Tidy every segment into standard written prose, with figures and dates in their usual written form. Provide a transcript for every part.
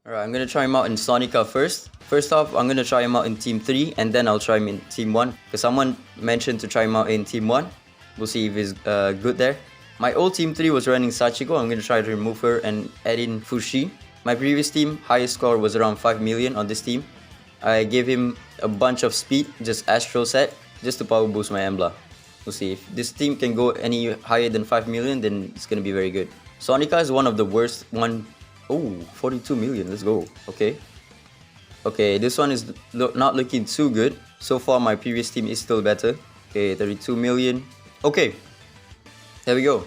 Alright, I'm gonna try him out in Sonica first. First off, I'm gonna try him out in Team 3 and then I'll try him in Team 1. Because someone mentioned to try him out in Team 1. We'll see if he's good there. My old Team 3 was running Sachiko. I'm gonna try to remove her and add in Fushi. My previous team, highest score was around 5 million on this team. I gave him a bunch of speed, just Astro set, just to power boost my Embla. We'll see if this team can go any higher than 5 million, then it's gonna be very good. Sonica is one of the worst one. Oh, 42 million, let's go. Okay. Okay, this one is not looking too good. So far, my previous team is still better. Okay, 32 million. Okay, there we go.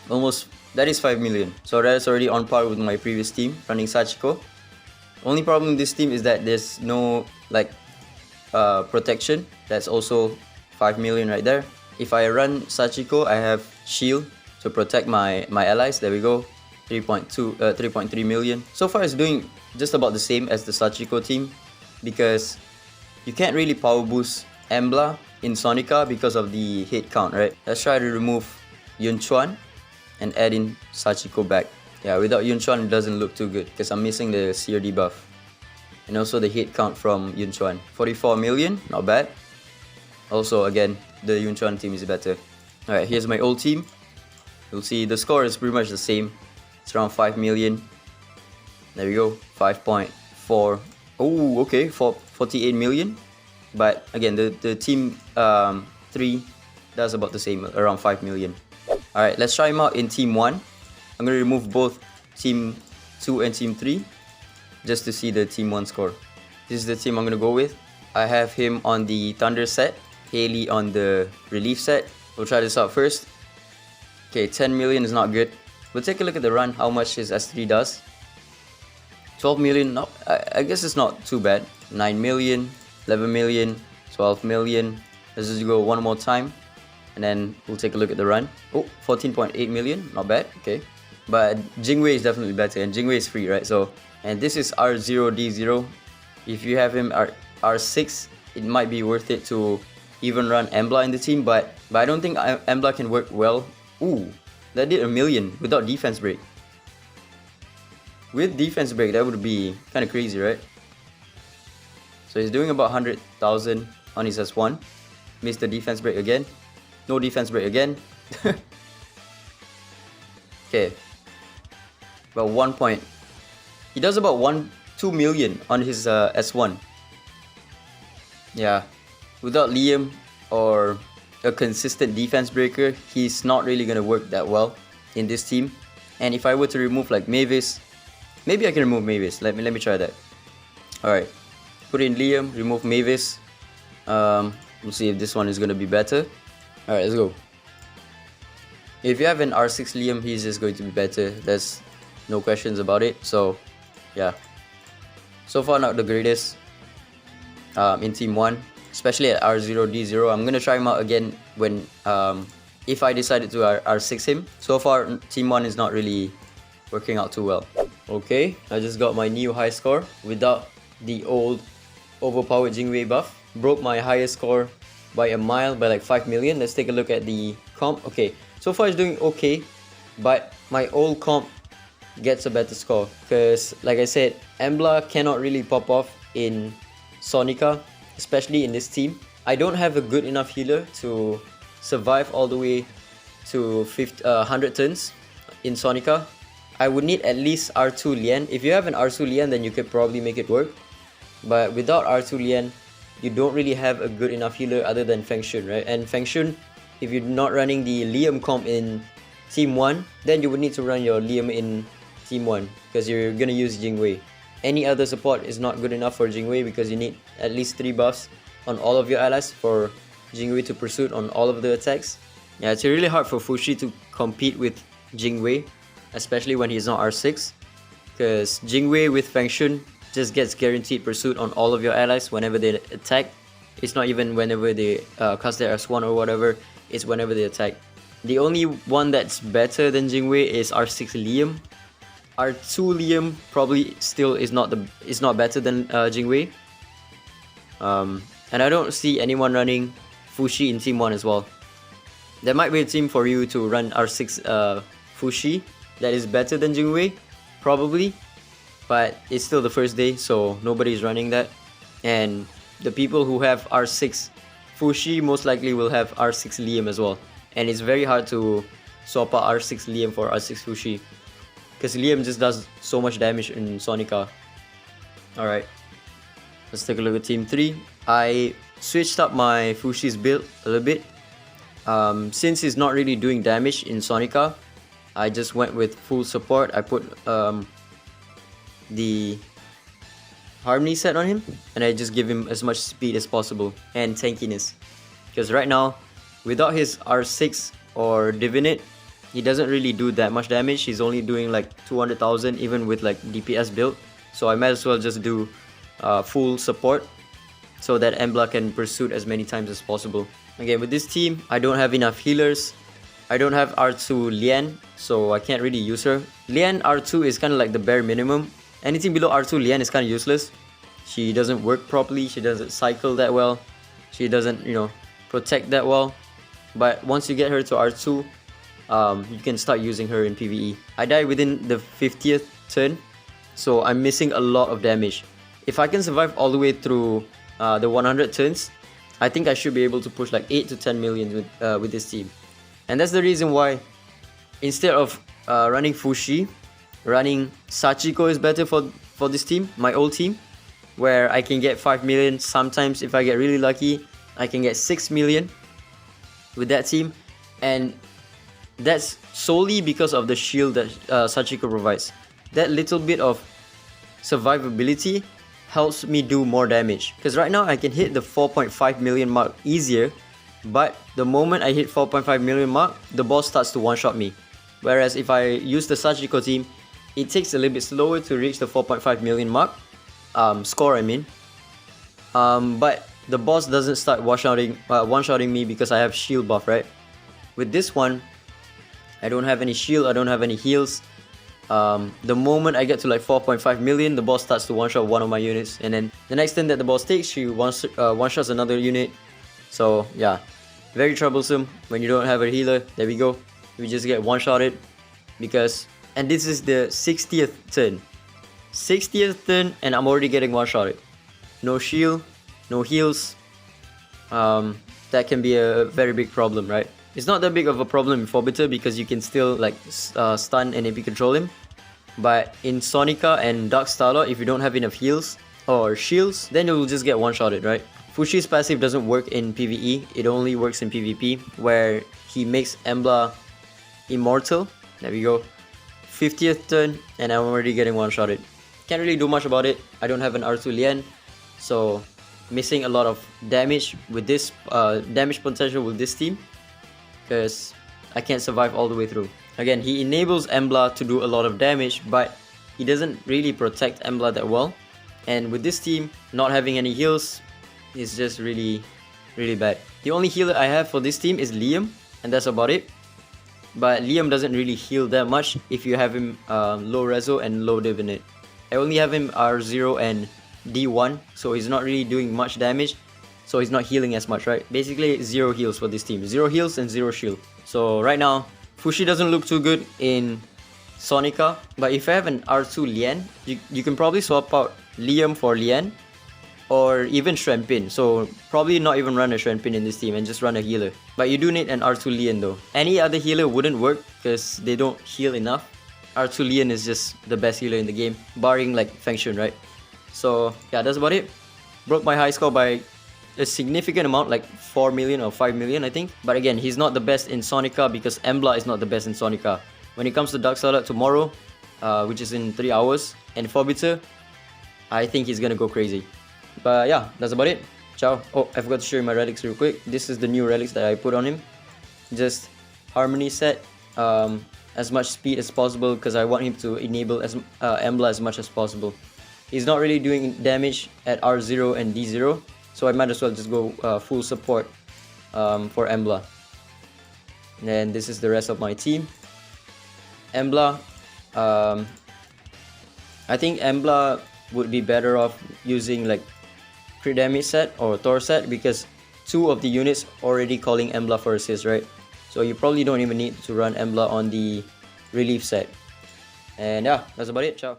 Almost, that is 5 million. So that's already on par with my previous team, running Sachiko. Only problem with this team is that there's no, like, protection. That's also 5 million right there. If I run Sachiko, I have shield to protect my allies. There we go. 3.3 million. So far it's doing just about the same as the Sachiko team because you can't really power boost Embla in Sonica because of the hit count, right? Let's try to remove Yunchuan and add in Sachiko back. Yeah, without Yunchuan it doesn't look too good because I'm missing the CRD buff. And also the hit count from Yunchuan. 44 million, not bad. Also again, the Yunchuan team is better. Alright, here's my old team. You'll see the score is pretty much the same. It's around 5 million. There we go, 5.4. Oh, okay, 48 million. But again, the team 3 does about the same, around 5 million. Alright, let's try him out in Team 1. I'm going to remove both Team 2 and Team 3 just to see the Team 1 score. This is the team I'm going to go with. I have him on the Thunder set, Haley on the Relief set. We'll try this out first. Okay, 10 million is not good. We'll take a look at the run, how much his S3 does. 12 million, no, I guess it's not too bad. 9 million, 11 million, 12 million. Let's just go one more time. And then we'll take a look at the run. Oh, 14.8 million, not bad, okay. But Jingwei is definitely better, and Jingwei is free, right? So, and this is R0D0. If you have him R6, it might be worth it to even run Embla in the team, but I don't think Embla can work well. Ooh, that did 1 million without defense break. With defense break, that would be kind of crazy, right? So he's doing about 100,000 on his S1. Missed the defense break again. No defense break again. Okay. About 1 point. He does about 2 million on his S1. Yeah. Without Liam or a consistent defense breaker, he's not really gonna work that well in this team. And if I were to remove like Mavis, maybe I can remove Mavis. Let me try that. Alright. Put in Liam, remove Mavis. We'll see if this one is gonna be better. Alright, let's go. If you have an R6 Liam, he's just going to be better. There's no questions about it. So yeah. So far not the greatest in Team 1. Especially at R0D0. I'm gonna try him out again when if I decided to R6 him. So far Team 1 is not really working out too well. Okay, I just got my new high score without the old overpowered Jingwei buff. Broke my highest score by a mile, by like 5 million. Let's take a look at the comp. Okay, so far it's doing okay, but my old comp gets a better score because like I said, Embla cannot really pop off in Sonica, especially in this team. I don't have a good enough healer to survive all the way to 100 turns in Sonica. I would need at least R2 Lian. If you have an R2 Lian, then you could probably make it work. But without R2 Lian, you don't really have a good enough healer other than Feng Shun, right? And Feng Shun, if you're not running the Liam comp in Team 1, then you would need to run your Liam in Team 1 because you're gonna use Jingwei. Any other support is not good enough for Jingwei because you need at least 3 buffs on all of your allies for Jingwei to pursue on all of the attacks. Yeah, it's really hard for Fushi to compete with Jingwei, especially when he's not R6, because Jingwei with Feng Shun just gets guaranteed pursuit on all of your allies whenever they attack. It's not even whenever they cast their S1 or whatever, it's whenever they attack. The only one that's better than Jingwei is R6 Liam. R2 Liam probably still is not better than Jingwei. And I don't see anyone running Fushi in Team 1 as well. There might be a team for you to run R6 Fushi that is better than Jingwei, probably. but it's still the first day, so nobody's running that. And the people who have R6 Fushi most likely will have R6 Liam as well. And it's very hard to swap out R6 Liam for R6 Fushi, because Liam just does so much damage in Sonica. Alright, let's take a look at Team 3. I switched up my Fushi's build a little bit. Since he's not really doing damage in Sonica, I just went with full support. I put the Harmony set on him, and I just give him as much speed as possible and tankiness. Because right now, without his R6 or Divinate, he doesn't really do that much damage. He's only doing like 200,000 even with like DPS build. So I might as well just do full support so that Embla can pursue as many times as possible. Again, with this team, I don't have enough healers. I don't have R2 Lian, so I can't really use her. Lian R2 is kind of like the bare minimum. Anything below R2 Lian is kind of useless. She doesn't work properly, she doesn't cycle that well, she doesn't, protect that well. But once you get her to R2, you can start using her in PvE. I die within the 50th turn, so I'm missing a lot of damage. If I can survive all the way through the 100 turns, I think I should be able to push like 8 to 10 million with this team. And that's the reason why, instead of running Fushi, running Sachiko is better for this team, my old team, where I can get 5 million. Sometimes if I get really lucky, I can get 6 million with that team. And that's solely because of the shield that Sachiko provides. That little bit of survivability helps me do more damage. Because right now I can hit the 4.5 million mark easier, but the moment I hit 4.5 million mark, the boss starts to one-shot me. Whereas if I use the Sachiko team, it takes a little bit slower to reach the 4.5 million mark, score I mean. But the boss doesn't start one-shotting me because I have shield buff, right? With this one, I don't have any shield, I don't have any heals. The moment I get to like 4.5 million, the boss starts to one-shot one of my units, and then the next turn that the boss takes, she one-shots another unit. So yeah, very troublesome when you don't have a healer. There we go, we just get one-shotted because, and this is the 60th turn. 60th turn and I'm already getting one-shotted. No shield, no heals. That can be a very big problem, right? It's not that big of a problem in Forbiter because you can still like stun and AP control him. But in Sonica and Dark Starlord, if you don't have enough heals or shields, then you'll just get one-shotted, right? Fushi's passive doesn't work in PvE, it only works in PvP, where he makes Embla immortal. There we go. 50th turn and I'm already getting one-shotted. Can't really do much about it. I don't have an R2 Lian, so missing a lot of damage with this damage potential with this team, because I can't survive all the way through. Again, he enables Embla to do a lot of damage, but he doesn't really protect Embla that well. And with this team, not having any heals is just really bad. The only healer I have for this team is Liam, and that's about it. But Liam doesn't really heal that much if you have him low reso and low divinate. I only have him R0 and D1, so he's not really doing much damage, so he's not healing as much, right? Basically 0 heals for this team, 0 heals and 0 shield. So right now, Fushi doesn't look too good in Sonica, but if I have an R2 Lian, you can probably swap out Liam for Lian, or even Shrimpin. So probably not even run a Shrimpin in this team and just run a healer. But you do need an R2 Lian though. Any other healer wouldn't work because they don't heal enough. R2 Lian is just the best healer in the game, barring like Feng Shun, right? So yeah, that's about it. Broke my high score by a significant amount, like 4 million or 5 million I think. But again, he's not the best in Sonica because Embla is not the best in Sonica. When it comes to Dark Starlord tomorrow, which is in 3 hours, and Forbiter, I think he's gonna go crazy. But yeah, that's about it. Ciao. Oh, I forgot to show you my relics real quick. This is the new relics that I put on him. Just Harmony set, as much speed as possible because I want him to enable Embla as much as possible. He's not really doing damage at R0 and D0, so I might as well just go full support for Embla. And then this is the rest of my team. Embla, I think Embla would be better off using like crit damage set or Thor set because 2 of the units already calling Embla for assist, right? So you probably don't even need to run Embla on the relief set. And yeah, that's about it. Ciao.